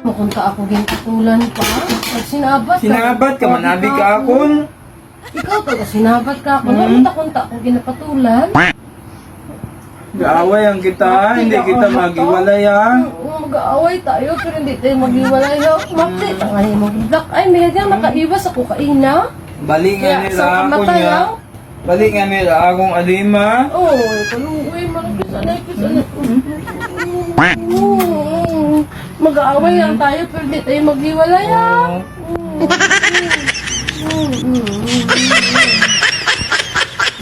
Makunta ako gintutulan pa. Pag sinabat ka. Sinabat ka, manabi ka akon. Ikaw to, sinabat ka ako. Nakunta-kunta ako ginapatulan. Gaaway ang kita, hindi kita magiwalay ha. Mag-aaway tayo, pero hindi tayo mag-iwalay ha. Mapti, tangahin mo. Black ay, may nga makaiwas ako kaina. Balik nga nila sa ako kamatayan. niya. Balik nga nila akong alima. Oo, kaluoy, malapis-anay. Mag-aaway lang tayo, pero hindi tayo mag-iwalay ha.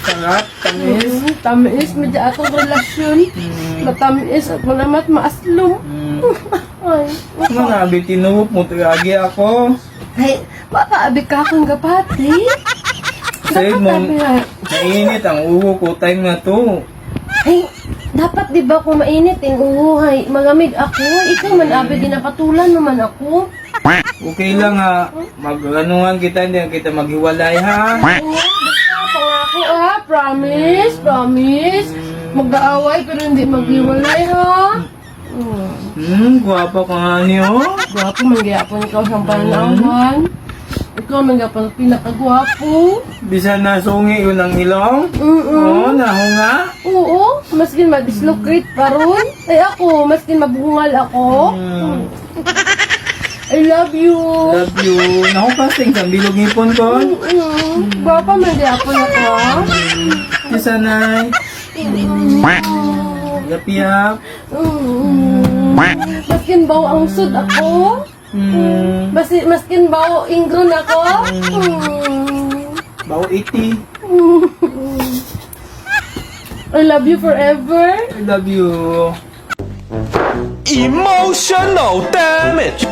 Sarap, tamis. Tamis, medyo atong relasyon. Matamis at malamat maaslom. Ay, Manabi tinuok mo, tuyagi ako. ay, mapaabi ka akong gapati. Sa'yo mo, Dapat sabi, mainit ang uho ko, time na to. ay, dapat di ba kung mainit yung uhuhay, malamig ako. Ikaw man abi, ginapatulan naman ako. Okay lang ha, mag-anuhan kita, hindi kita maghiwalay ha. Oo, basta pangako ha, promise, promise. Mag-aaway pero hindi maghiwalay ha. Gwapa ka nga niyo. Gwapo, mangyapon ikaw sa pananawan. Ikaw mangyapon pinakagwapo. Bisa na sungi yun ang ilong. Oo, nahunga. Oo, maskin ma-dislocate pa ron. Ay ako, maskin mabungal ako. I love you. Love you. Nakupasting sa bilog ngipon ko. Gwapo, mangyapon ako ha. Bisa na. Yap-yap. Maskin baw ang sud ako. Maskin baw ingron ako. Bawo 80. I love you forever. I love you. Emotional damage.